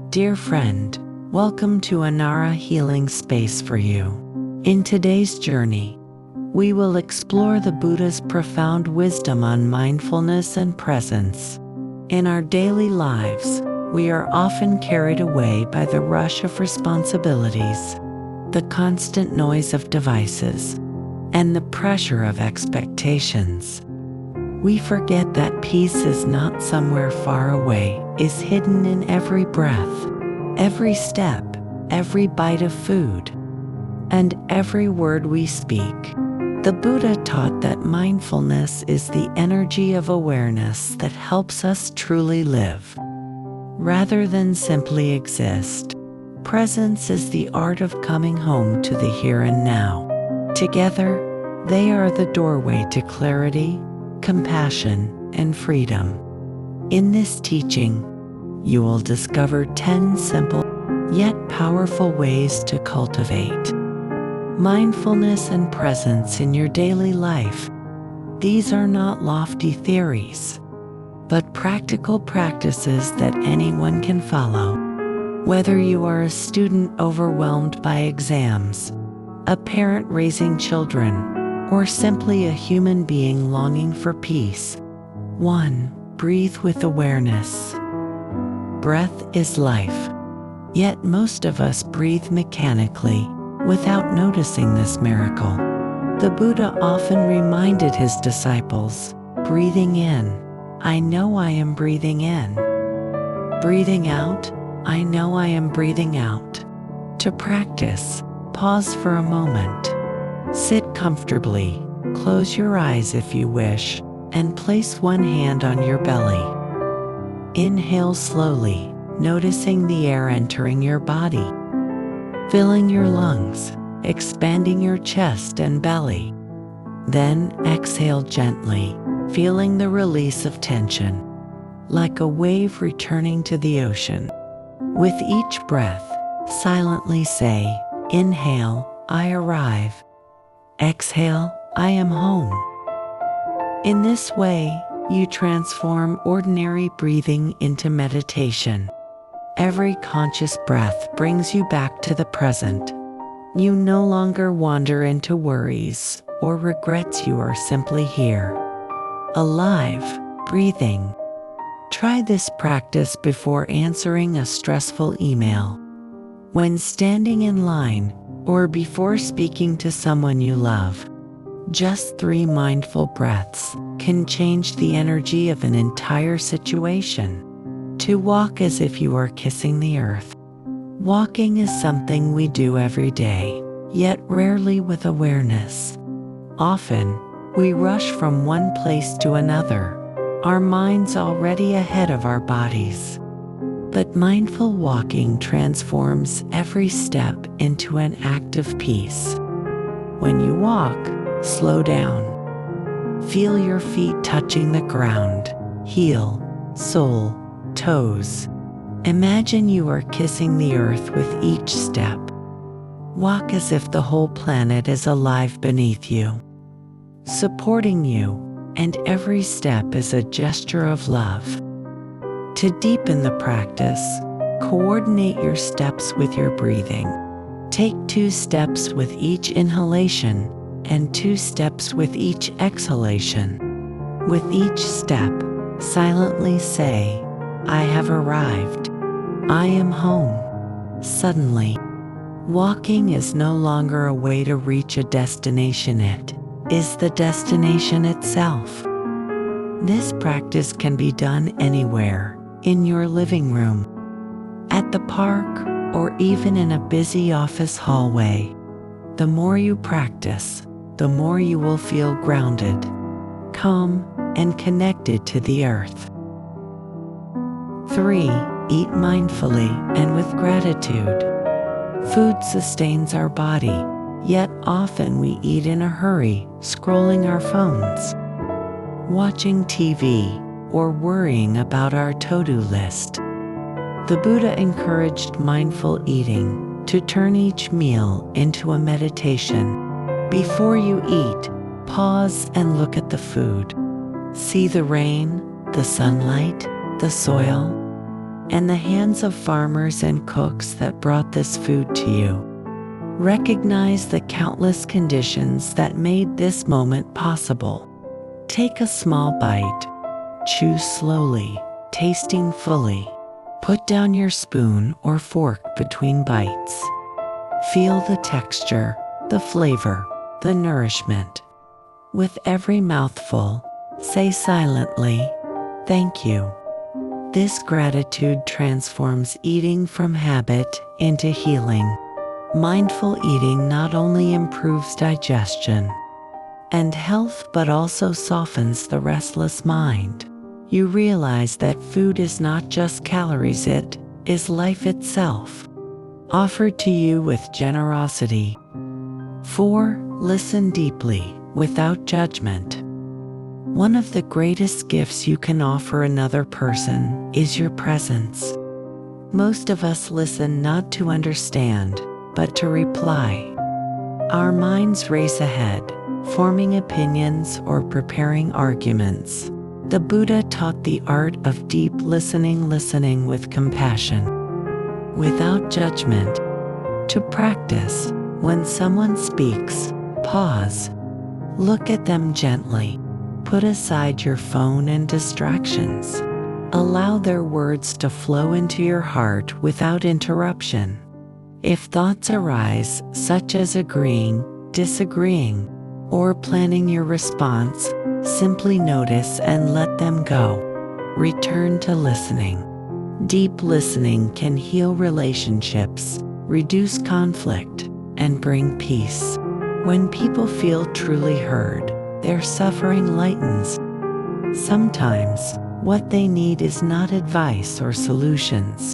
Dear friend, welcome to Anara Healing Space for you. In today's journey, we will explore the Buddha's profound wisdom on mindfulness and presence. In our daily lives, we are often carried away by the rush of responsibilities, the constant noise of devices, and the pressure of expectations. We forget that peace is not somewhere far away, is hidden in every breath, every step, every bite of food, and every word we speak. The Buddha taught that mindfulness is the energy of awareness that helps us truly live, rather than simply exist. Presence is the art of coming home to the here and now. Together, they are the doorway to clarity, compassion, and freedom. In this teaching, you will discover 10 simple yet powerful ways to cultivate mindfulness and presence in your daily life. These are not lofty theories, but practical practices that anyone can follow. Whether you are a student overwhelmed by exams, a parent raising children, or simply a human being longing for peace. 1. Breathe with awareness. Breath is life. Yet most of us breathe mechanically, without noticing this miracle. The Buddha often reminded his disciples, breathing in, I know I am breathing in. Breathing out, I know I am breathing out. To practice, pause for a moment. Sit comfortably, close your eyes if you wish, and place one hand on your belly. Inhale slowly, noticing the air entering your body, filling your lungs, expanding your chest and belly. Then exhale gently, feeling the release of tension, like a wave returning to the ocean. With each breath, silently say, inhale, I arrive. Exhale, I am home. In this way, you transform ordinary breathing into meditation. Every conscious breath brings you back to the present. You no longer wander into worries or regrets. You are simply here, alive, breathing. Try this practice before answering a stressful email, when standing in line, or before speaking to someone you love. Just 3 mindful breaths can change the energy of an entire situation. To walk as if you are kissing the earth. Walking is something we do every day, yet rarely with awareness. Often, we rush from one place to another, our minds already ahead of our bodies. But mindful walking transforms every step into an act of peace. When you walk, slow down. Feel your feet touching the ground, heel, sole, toes. Imagine you are kissing the earth with each step. Walk as if the whole planet is alive beneath you, supporting you, and every step is a gesture of love. To deepen the practice, coordinate your steps with your breathing. Take 2 steps with each inhalation and 2 steps with each exhalation. With each step, silently say, I have arrived. I am home. Suddenly, walking is no longer a way to reach a destination. It is the destination itself. This practice can be done anywhere, in your living room, at the park, or even in a busy office hallway. The more you practice, the more you will feel grounded, calm, and connected to the earth. 3. Eat mindfully and with gratitude. Food sustains our body, yet often we eat in a hurry, scrolling our phones, watching TV, or worrying about our to-do list. The Buddha encouraged mindful eating, to turn each meal into a meditation. Before you eat, pause and look at the food. See the rain, the sunlight, the soil. and the hands of farmers and cooks that brought this food to you. Recognize the countless conditions that made this moment possible. Take a small bite. Chew slowly, tasting fully. Put down your spoon or fork between bites. Feel the texture, the flavor, the nourishment. With every mouthful, say silently, "Thank you." This gratitude transforms eating from habit into healing. Mindful eating not only improves digestion and health but also softens the restless mind. You realize that food is not just calories, it is life itself, offered to you with generosity. 4. Listen deeply, without judgment. One of the greatest gifts you can offer another person is your presence. Most of us listen not to understand, but to reply. Our minds race ahead, forming opinions or preparing arguments. The Buddha taught the art of deep listening with compassion, without judgment. To practice, when someone speaks, pause. Look at them gently. Put aside your phone and distractions. Allow their words to flow into your heart without interruption. If thoughts arise, such as agreeing, disagreeing, or planning your response, simply notice and let them go. Return to listening. Deep listening can heal relationships, reduce conflict, and bring peace. When people feel truly heard, their suffering lightens. Sometimes, what they need is not advice or solutions,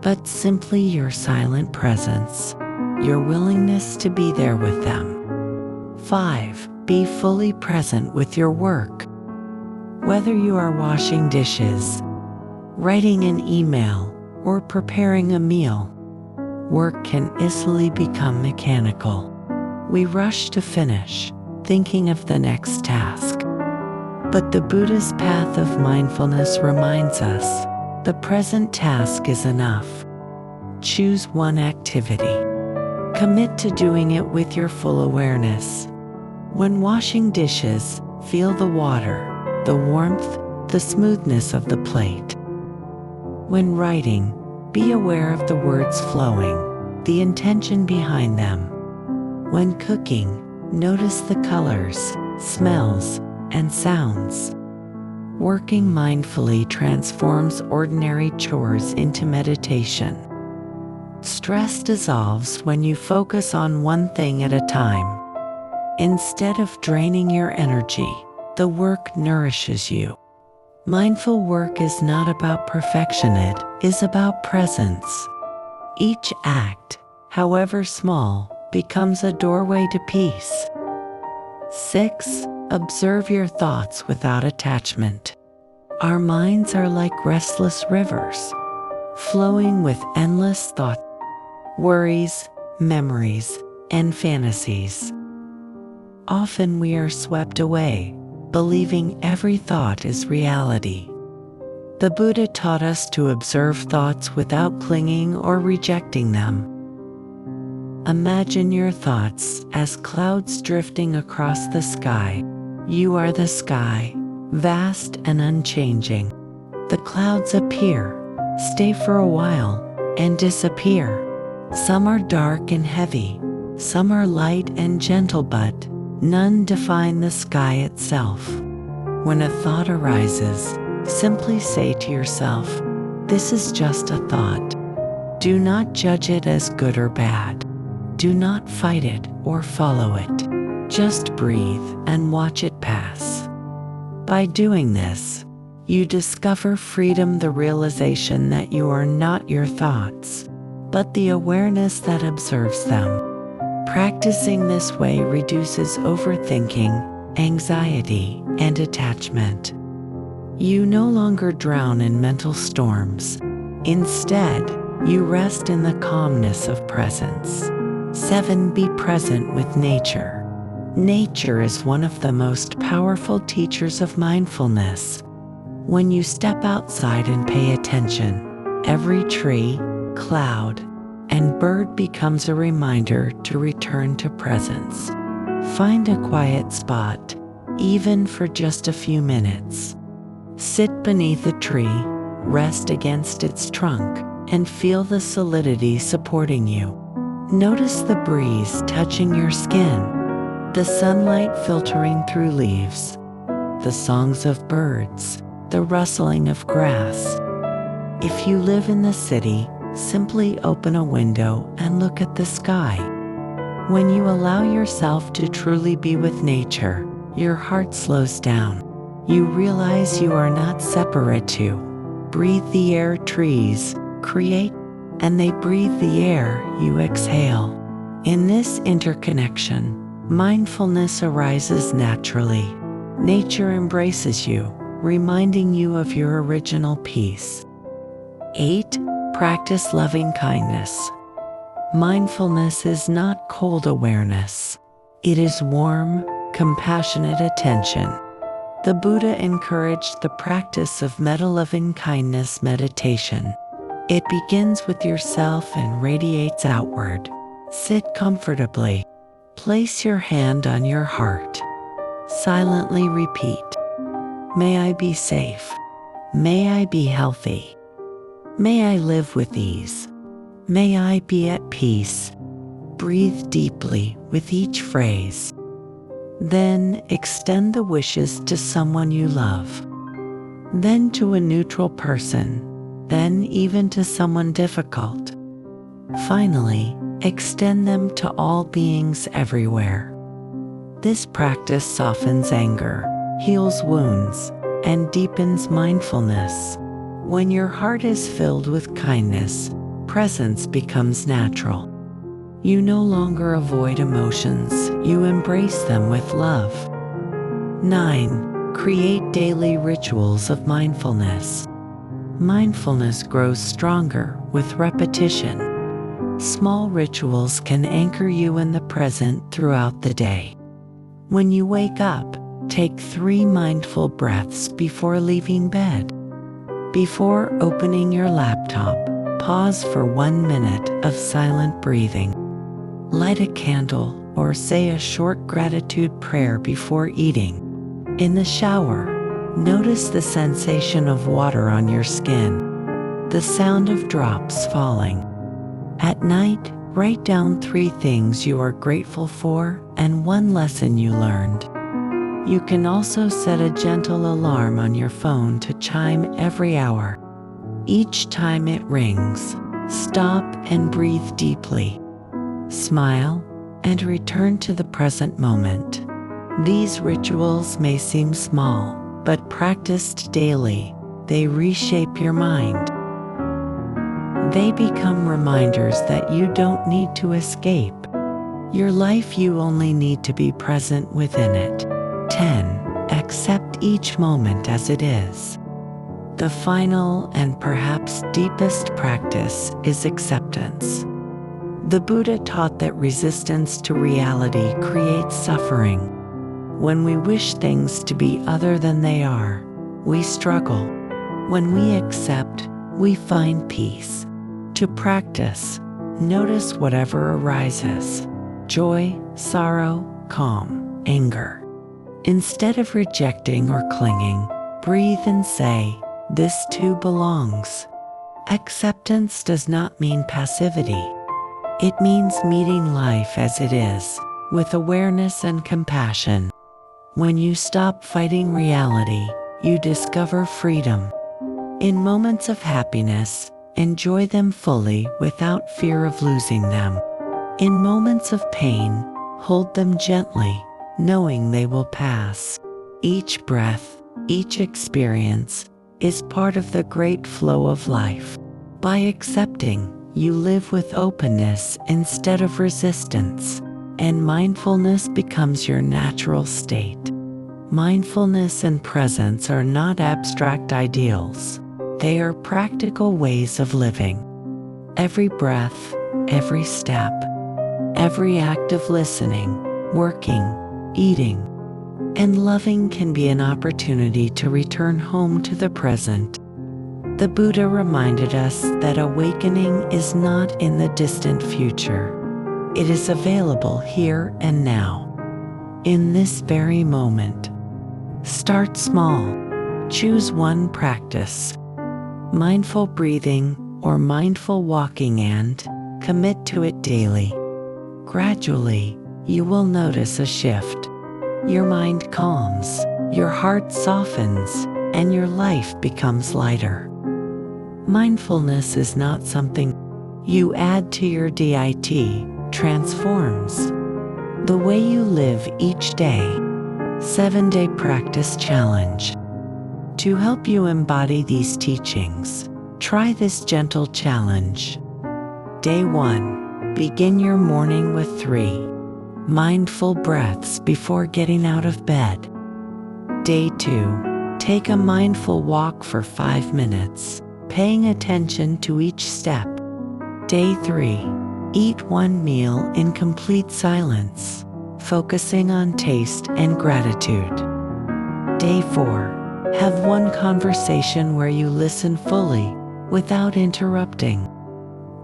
but simply your silent presence, your willingness to be there with them. 5. Be fully present with your work. Whether you are washing dishes, writing an email, or preparing a meal, work can easily become mechanical. We rush to finish, thinking of the next task. But the Buddhist path of mindfulness reminds us, the present task is enough. Choose one activity. Commit to doing it with your full awareness. When washing dishes, feel the water, the warmth, the smoothness of the plate. When writing, be aware of the words flowing, the intention behind them. When cooking, notice the colors, smells, and sounds. Working mindfully transforms ordinary chores into meditation. Stress dissolves when you focus on one thing at a time. Instead of draining your energy, the work nourishes you. Mindful work is not about perfection, it is about presence. Each act, however small, becomes a doorway to peace. 6. Observe your thoughts without attachment. Our minds are like restless rivers, flowing with endless thoughts, worries, memories, and fantasies. Often we are swept away, believing every thought is reality. The Buddha taught us to observe thoughts without clinging or rejecting them. Imagine your thoughts as clouds drifting across the sky. You are the sky, vast and unchanging. The clouds appear, stay for a while, and disappear. Some are dark and heavy, some are light and gentle, but none define the sky itself. When a thought arises, simply say to yourself, "This is just a thought." Do not judge it as good or bad. Do not fight it or follow it. Just breathe and watch it pass. By doing this, you discover freedom, the realization that you are not your thoughts, but the awareness that observes them. Practicing this way reduces overthinking, anxiety, and attachment. You no longer drown in mental storms. Instead, you rest in the calmness of presence. 7. Be present with nature. Nature is one of the most powerful teachers of mindfulness. When you step outside and pay attention, Every tree, cloud, and bird becomes a reminder to return to presence. Find a quiet spot, even for just a few minutes. Sit beneath a tree, rest against its trunk, and feel the solidity supporting you. Notice the breeze touching your skin, the sunlight filtering through leaves, the songs of birds, the rustling of grass. If you live in the city, simply open a window and look at the sky. When you allow yourself to truly be with nature, your heart slows down. You realize you are not separate to. Breathe the air trees create, and they breathe the air you exhale. In this interconnection, mindfulness arises naturally. Nature embraces you, reminding you of your original peace. 8. Practice loving kindness. Mindfulness is not cold awareness. It is warm, compassionate attention. The Buddha encouraged the practice of metta-loving kindness meditation. It begins with yourself and radiates outward. Sit comfortably. Place your hand on your heart. Silently repeat, "May I be safe. May I be healthy. May I live with ease. May I be at peace." Breathe deeply with each phrase. Then extend the wishes to someone you love. Then to a neutral person. Then even to someone difficult. Finally, extend them to all beings everywhere. This practice softens anger, heals wounds, and deepens mindfulness. When your heart is filled with kindness, presence becomes natural. You no longer avoid emotions, you embrace them with love. 9. Create daily rituals of mindfulness. Mindfulness grows stronger with repetition. Small rituals can anchor you in the present throughout the day. When you wake up, take 3 mindful breaths before leaving bed. Before opening your laptop, pause for 1 minute of silent breathing. Light a candle or say a short gratitude prayer before eating. In the shower, notice the sensation of water on your skin, the sound of drops falling. At night, write down 3 things you are grateful for and 1 lesson you learned. You can also set a gentle alarm on your phone to chime every hour. Each time it rings, stop and breathe deeply. Smile and return to the present moment. These rituals may seem small, but practiced daily, they reshape your mind. They become reminders that you don't need to escape your life, you only need to be present within it. 10. Accept each moment as it is. The final and perhaps deepest practice is acceptance. The Buddha taught that resistance to reality creates suffering. When we wish things to be other than they are, we struggle. When we accept, we find peace. To practice, notice whatever arises: joy, sorrow, calm, anger. Instead of rejecting or clinging, breathe and say, "This too belongs." Acceptance does not mean passivity. It means meeting life as it is, with awareness and compassion. When you stop fighting reality, you discover freedom. In moments of happiness, enjoy them fully without fear of losing them. In moments of pain, hold them gently, knowing they will pass. Each breath, each experience, is part of the great flow of life. By accepting, you live with openness instead of resistance, and mindfulness becomes your natural state. Mindfulness and presence are not abstract ideals. They are practical ways of living. Every breath, every step, every act of listening, working, eating, and loving can be an opportunity to return home to the present. The Buddha reminded us that awakening is not in the distant future. It is available here and now, in this very moment. Start small. Choose one practice, mindful breathing or mindful walking, and commit to it daily. Gradually, you will notice a shift. Your mind calms, your heart softens, and your life becomes lighter. Mindfulness is not something you add to your DIT, transforms the way you live each day. 7-day practice challenge. To help you embody these teachings, try this gentle challenge. Day 1. Begin your morning with 3 mindful breaths before getting out of bed. Day 2. Take a mindful walk for 5 minutes, paying attention to each step. Day 3. Eat one meal in complete silence, focusing on taste and gratitude. Day 4. Have one conversation where you listen fully, without interrupting.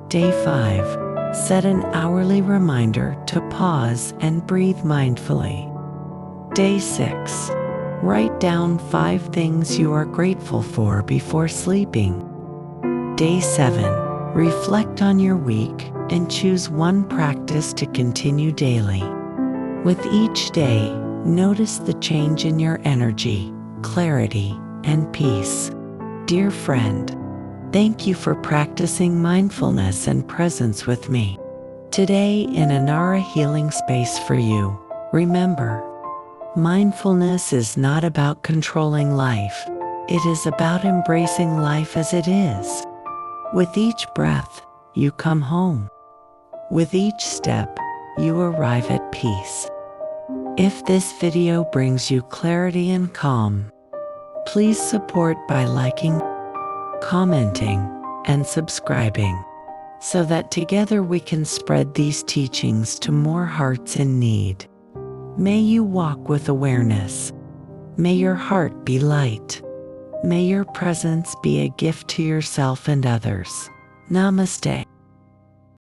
Day 5. Set an hourly reminder to pause and breathe mindfully. Day 6. Write down 5 things you are grateful for before sleeping. Day 7. Reflect on your week and choose one practice to continue daily. With each day, notice the change in your energy, clarity, and peace. Dear friend, thank you for practicing mindfulness and presence with me. Today in Anara Healing Space for you, remember, mindfulness is not about controlling life. It is about embracing life as it is. With each breath, you come home. With each step, you arrive at peace. If this video brings you clarity and calm, please support by liking, commenting, and subscribing, so that together we can spread these teachings to more hearts in need. May you walk with awareness. May your heart be light. May your presence be a gift to yourself and others. Namaste.